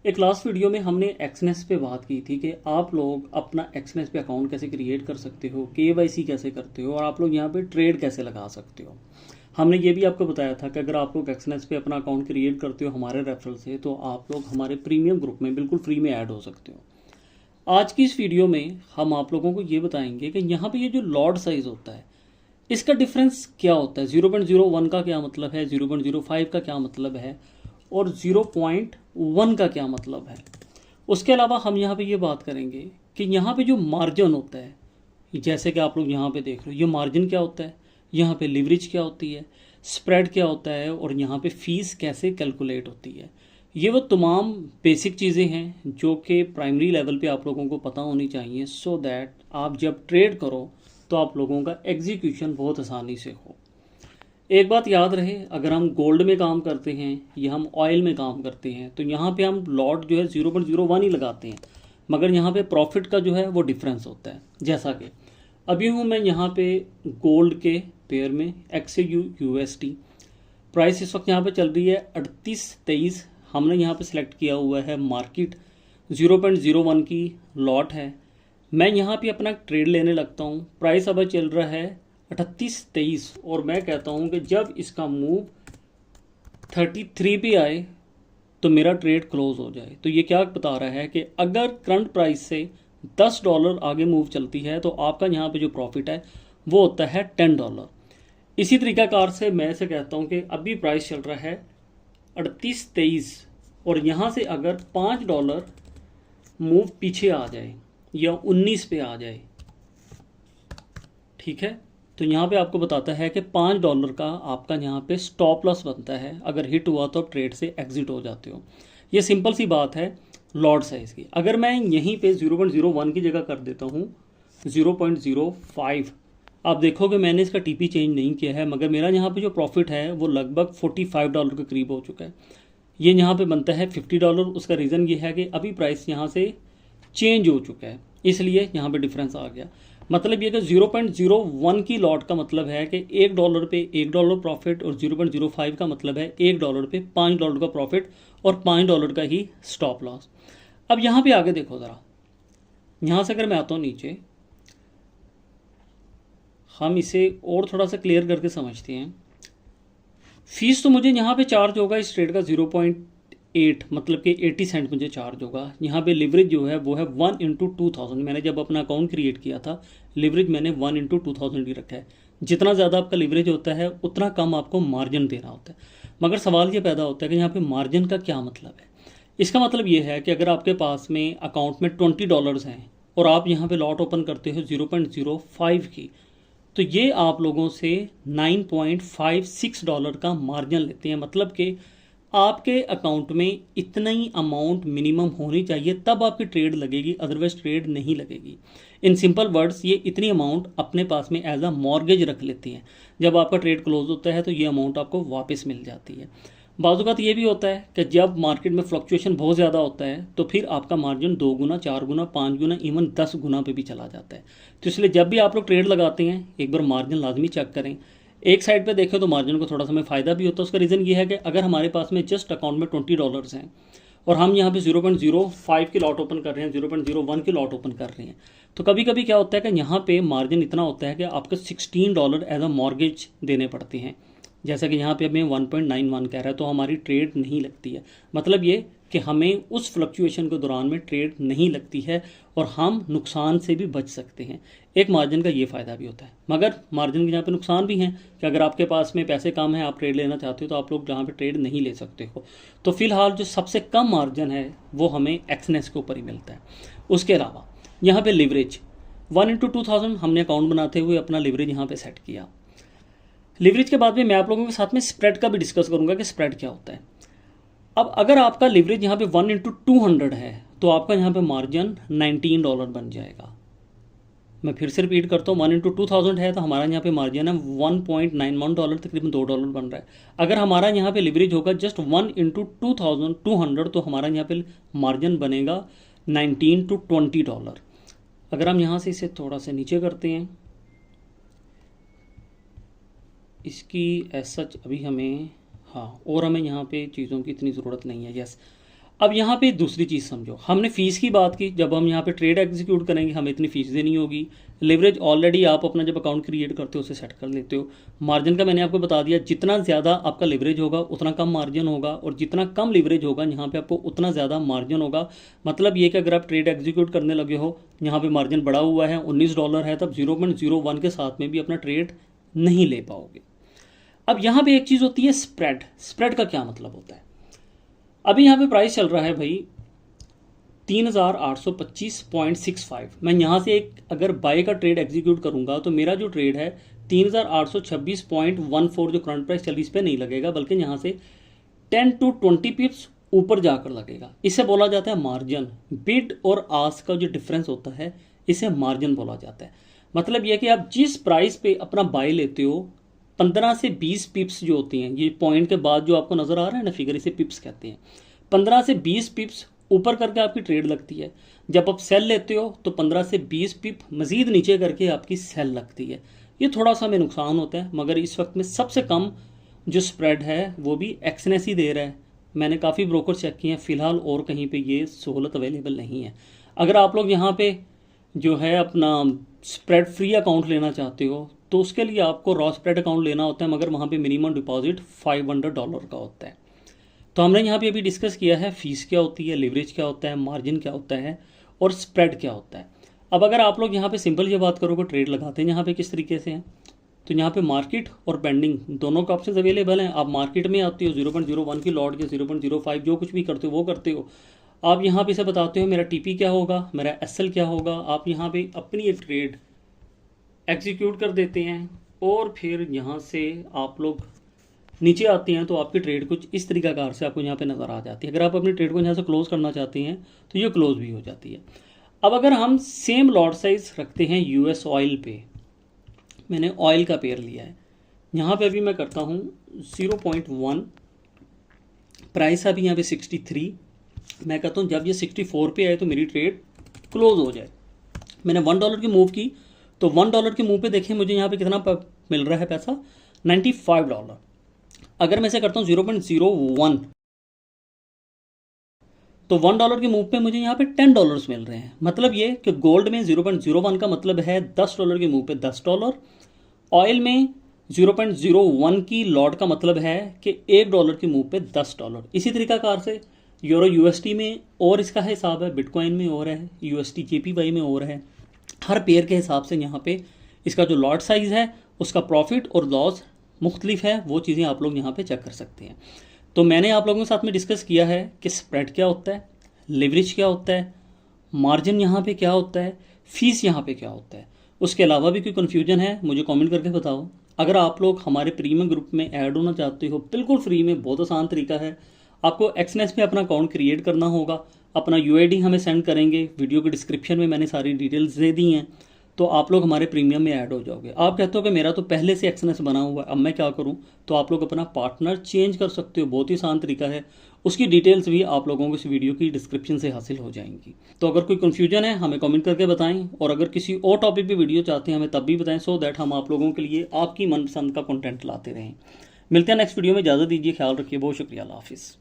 एक last video में हमने एक्सनेस पे बात की थी कि आप लोग अपना एक्सनेस पे अकाउंट कैसे क्रिएट कर सकते हो, केवाईसी कैसे करते हो और आप लोग यहाँ पे ट्रेड कैसे लगा सकते हो। हमने ये भी आपको बताया था कि अगर आप लोग एक्सनेस पे अपना अकाउंट क्रिएट करते हो हमारे रेफरल से, तो आप लोग हमारे प्रीमियम ग्रुप में बिल्कुल फ्री में ऐड हो सकते हो। आज की इस वीडियो में हम आप लोगों को ये बताएंगे कि यहाँ पे ये जो लॉट साइज होता है इसका डिफरेंस क्या होता है, 0.01 का क्या मतलब है, 0.05 का क्या मतलब है और 0.1 का क्या मतलब है। उसके अलावा हम यहाँ पे ये बात करेंगे कि यहाँ पे जो मार्जिन होता है, जैसे कि आप लोग यहाँ पे देख रहे हो, ये मार्जिन क्या होता है, यहाँ पे लिवरेज क्या होती है, स्प्रेड क्या होता है और यहाँ पे फीस कैसे कैलकुलेट होती है। ये वो तमाम बेसिक चीज़ें हैं जो कि प्राइमरी लेवल पे आप लोगों को पता होनी चाहिए, सो दैट आप जब ट्रेड करो तो आप लोगों का एग्जीक्यूशन बहुत आसानी से हो। एक बात याद रहे, अगर हम गोल्ड में काम करते हैं या हम ऑयल में काम करते हैं तो यहाँ पे हम लॉट जो है 0.01 ही लगाते हैं, मगर यहाँ पे प्रॉफिट का जो है वो डिफरेंस होता है। जैसा कि अभी हूँ मैं यहाँ पे गोल्ड के पेयर में XAU USD, प्राइस इस वक्त यहाँ पे चल रही है 3823। हमने यहाँ पे सिलेक्ट किया हुआ है मार्केट, 0.01 की लॉट है। मैं यहाँ पे अपना ट्रेड लेने लगता हूँ, प्राइस अब चल रहा है 3823 और मैं कहता हूँ कि जब इसका मूव 33 पे आए तो मेरा ट्रेड क्लोज हो जाए। तो ये क्या बता रहा है कि अगर करंट प्राइस से $10 आगे मूव चलती है तो आपका यहाँ पे जो प्रॉफिट है वो होता है $10। इसी तरीकाकार से मैं ऐसे कहता हूँ कि अभी प्राइस चल रहा है 3823 और यहाँ से अगर $5 मूव पीछे आ जाए या 19 पे आ जाए, ठीक है, तो यहाँ पे आपको बताता है कि $5 का आपका यहाँ पे स्टॉप लॉस बनता है। अगर हिट हुआ तो आप ट्रेड से एग्जिट हो जाते हो। ये सिंपल सी बात है लॉट साइज की। अगर मैं यहीं पे 0.01 की जगह कर देता हूँ 0.05, आप देखोगे मैंने इसका टीपी चेंज नहीं किया है, मगर मेरा यहाँ पे जो प्रॉफिट है वो लगभग $45 के करीब हो चुका है। ये यहाँ पे बनता है $50। उसका रीज़न ये है कि अभी प्राइस यहाँ से चेंज हो चुका है, इसलिए यहाँ पे डिफरेंस आ गया। मतलब ये कि 0.01 की लॉट का मतलब है कि $1 पे $1 प्रॉफिट और 0.05 का मतलब है $1 पे $5 का प्रॉफिट और $5 का ही स्टॉप लॉस। अब यहाँ पे आगे देखो ज़रा, यहाँ से अगर मैं आता हूँ नीचे, हम इसे और थोड़ा सा क्लियर करके समझते हैं। फीस तो मुझे यहाँ पे चार्ज होगा इस ट्रेड का 0.8, मतलब कि 80 सेंट मुझे चार्ज होगा। यहाँ पे लिवरेज जो है वो है 1/2000। मैंने जब अपना अकाउंट क्रिएट किया था लिवरेज मैंने 1/2000 ही रखा है। जितना ज़्यादा आपका लिवरेज होता है उतना कम आपको मार्जिन देना होता है। मगर सवाल ये पैदा होता है कि यहाँ पे मार्जिन का क्या मतलब है। इसका मतलब ये है कि अगर आपके पास में अकाउंट में $20 हैं और आप यहाँ पे लॉट ओपन करते हो 0.05 की, तो ये आप लोगों से $9.56 का मार्जिन लेते हैं। मतलब कि आपके अकाउंट में इतना ही अमाउंट मिनिमम होनी चाहिए तब आपकी ट्रेड लगेगी, अदरवाइज ट्रेड नहीं लगेगी। इन सिंपल वर्ड्स, ये इतनी अमाउंट अपने पास में एज अ मॉर्गेज रख लेती हैं। जब आपका ट्रेड क्लोज होता है तो ये अमाउंट आपको वापस मिल जाती है। बाज़ ये भी होता है कि जब मार्केट में फ्लक्चुएशन बहुत ज़्यादा होता है तो फिर आपका मार्जिन 2 गुना, 4 गुना, 5 गुना, इवन 10 गुना पे भी चला जाता है। तो इसलिए जब भी आप लोग ट्रेड लगाते हैं एक बार मार्जिन लाजमी चेक करें। एक साइड पे देखें तो मार्जिन को थोड़ा सा हमें फ़ायदा भी होता है। उसका रीज़न ये है कि अगर हमारे पास में जस्ट अकाउंट में $20 हैं और हम यहाँ पे 0.05 की लॉट ओपन कर रहे हैं, 0.01 की लॉट ओपन कर रहे हैं, तो कभी कभी क्या होता है कि यहाँ पे मार्जिन इतना होता है कि आपको $16 एज अ मॉर्गेज देने पड़ते हैं। जैसा कि यहाँ पे हमें 1.91 कह रहा है, तो हमारी ट्रेड नहीं लगती है। मतलब ये कि हमें उस फ्लक्चुएशन के दौरान में ट्रेड नहीं लगती है और हम नुकसान से भी बच सकते हैं। एक मार्जिन का ये फ़ायदा भी होता है, मगर मार्जिन के यहाँ पे नुकसान भी हैं कि अगर आपके पास में पैसे कम हैं, आप ट्रेड लेना चाहते हो, तो आप लोग जहाँ पे ट्रेड नहीं ले सकते हो। तो फिलहाल जो सबसे कम मार्जिन है वो हमें एक्सनेस के ऊपर ही मिलता है। उसके अलावा यहाँ पे लिवरेज 1/2000 हमने अकाउंट बनाते हुए अपना लिवरेज यहाँ पे सेट किया। लिवरेज के बाद में मैं आप लोगों के साथ में स्प्रेड का भी डिस्कस करूंगा कि स्प्रेड क्या होता है। अब अगर आपका लिवरेज यहाँ पे 1/200 है तो आपका यहाँ पे मार्जिन $19 बन जाएगा। मैं फिर से रिपीट करता हूँ, 1/2000 है तो हमारा यहाँ पे मार्जिन है $1.91, तकरीबन $2 बन रहा है। अगर हमारा यहाँ पे लिवरेज होगा जस्ट 1/2200 तो हमारा यहाँ पे मार्जिन बनेगा $19 to $20। अगर हम यहाँ से इसे थोड़ा सा नीचे करते हैं, इसकी एज सच अभी हमें, हाँ, और हमें यहाँ पे चीज़ों की इतनी ज़रूरत नहीं है। यस, अब यहाँ पे दूसरी चीज़ समझो, हमने फ़ीस की बात की, जब हम यहाँ पे ट्रेड एग्जीक्यूट करेंगे हमें इतनी फ़ीस देनी होगी। लिवरेज ऑलरेडी आप अपना जब अकाउंट क्रिएट करते हो उसे सेट कर लेते हो। मार्जिन का मैंने आपको बता दिया, जितना ज़्यादा आपका लिवरेज होगा उतना कम मार्जिन होगा, और जितना कम लिवरेज होगा यहाँ पे आपको उतना ज़्यादा मार्जिन होगा। मतलब ये कि अगर आप ट्रेड एग्जीक्यूट करने लगे हो, यहाँ पे मार्जिन बढ़ा हुआ है $19 है, तब 0.01 के साथ में भी अपना ट्रेड नहीं ले पाओगे। अब यहाँ पे एक चीज़ होती है स्प्रेड। स्प्रेड का क्या मतलब होता है? अभी यहाँ पे प्राइस चल रहा है भाई 3825.65। मैं यहाँ से एक अगर बाय का ट्रेड एग्जीक्यूट करूंगा तो मेरा जो ट्रेड है 3826.14 जो करंट प्राइस चल रही, इस पर नहीं लगेगा, बल्कि यहाँ से 10 to 20 पिप्स ऊपर जाकर लगेगा। इसे बोला जाता है मार्जिन। बिड और आस्क का जो डिफरेंस होता है इसे मार्जिन बोला जाता है। मतलब यह कि आप जिस प्राइस पे अपना बाय लेते हो 15 से 20 पिप्स जो होती हैं, ये पॉइंट के बाद जो आपको नजर आ रहा है ना फिगर, इसे पिप्स कहते हैं। 15 से 20 पिप्स ऊपर करके आपकी ट्रेड लगती है। जब आप सेल लेते हो तो 15 से 20 पिप मजीद नीचे करके आपकी सेल लगती है। ये थोड़ा सा हमें नुकसान होता है, मगर इस वक्त में सबसे कम जो स्प्रेड है वो भी एक्सनेस ही दे रहा है। मैंने काफ़ी ब्रोकर चेक किए हैं, फ़िलहाल और कहीं पे ये सहूलत अवेलेबल नहीं है। अगर आप लोग यहाँ पे जो है अपना स्प्रेड फ्री अकाउंट लेना चाहते हो तो उसके लिए आपको रॉ स्प्रेड अकाउंट लेना होता है, मगर वहाँ पे मिनिमम डिपॉजिट $500 का होता है। तो हमने यहाँ पे अभी डिस्कस किया है फीस क्या होती है, लिवरेज क्या होता है, मार्जिन क्या होता है और स्प्रेड क्या होता है। अब अगर आप लोग यहाँ पे सिंपल ये बात करोगे ट्रेड लगाते हैं यहाँ पे किस तरीके से हैं, तो यहाँ पे मार्केट और पेंडिंग दोनों का ऑप्शन अवेलेबल हैं। आप मार्केट में आते हो 0.01 की लॉट या 0.05 जो कुछ भी करते हो वो करते हो। आप यहाँ पे से बताते हो मेरा टीपी क्या होगा, मेरा एसएल क्या होगा। आप यहाँ पे अपनी एक ट्रेड एग्जीक्यूट कर देते हैं और फिर यहाँ से आप लोग नीचे आते हैं तो आपकी ट्रेड कुछ इस तरीकाकार से आपको यहाँ पे नज़र आ जाती है। अगर आप अपनी ट्रेड को यहाँ से क्लोज करना चाहते हैं तो ये क्लोज भी हो जाती है। अब अगर हम सेम लॉट साइज रखते हैं यूएस ऑयल पे, मैंने ऑयल का पेयर लिया है, यहाँ पे अभी मैं करता हूँ 0.1, प्राइस अभी यहाँ पे 63। मैं कहता हूँ जब ये 64 पे आए तो मेरी ट्रेड क्लोज हो जाए। मैंने $1 की मूव की तो $1 के मूव पे देखें मुझे यहाँ पे कितना मिल रहा है पैसा, $95। अगर मैं इसे करता हूँ 0.01 तो $1 के मूव पे मुझे यहाँ पे $10 मिल रहे हैं। मतलब ये कि गोल्ड में 0.01 का मतलब है $10 के मूव पे $10, ऑयल में 0.01 की लॉट का मतलब है कि $1 के मूव पे $10। इसी तरीकाकार से यूरो यूएसटी में और इसका हिसाब है, बिटकॉइन में और है, यूएसटी जेपीवाई में और है। हर पेयर के हिसाब से यहाँ पे इसका जो लॉट साइज है उसका प्रॉफिट और लॉस मुख्तलिफ है, वो चीज़ें आप लोग यहाँ पे चेक कर सकते हैं। तो मैंने आप लोगों के साथ में डिस्कस किया है कि स्प्रेड क्या होता है, लिवरेज क्या होता है, मार्जिन यहाँ पे क्या होता है, फीस यहाँ पे क्या होता है। उसके अलावा भी कोई कन्फ्यूजन है मुझे कमेंट करके बताओ। अगर आप लोग हमारे प्रीमियम ग्रुप में ऐड होना चाहते हो, बिल्कुल फ्री में, बहुत आसान तरीका है। आपको एक्सनेस पे अपना अकाउंट क्रिएट करना होगा, अपना यूआईडी हमें सेंड करेंगे, वीडियो के डिस्क्रिप्शन में मैंने सारी डिटेल्स दे दी हैं, तो आप लोग हमारे प्रीमियम में ऐड हो जाओगे। आप कहते हो कि मेरा तो पहले से एक्सनेस बना हुआ है, अब मैं क्या करूं, तो आप लोग अपना पार्टनर चेंज कर सकते हो, बहुत ही आसान तरीका है। उसकी डिटेल्स भी आप लोगों को इस वीडियो की डिस्क्रिप्शन से हासिल हो जाएंगी। तो अगर कोई कन्फ्यूजन है हमें कमेंट करके बताएं, और अगर किसी और टॉपिक पे वीडियो चाहते हैं हमें तब भी बताएं, सो दैट हम आप लोगों के लिए आपकी मनपसंद का कंटेंट लाते रहें। मिलते हैं नेक्स्ट वीडियो में, इजाज़त दीजिए, ख्याल रखिए, बहुत शुक्रिया, अल्लाह हाफिज़।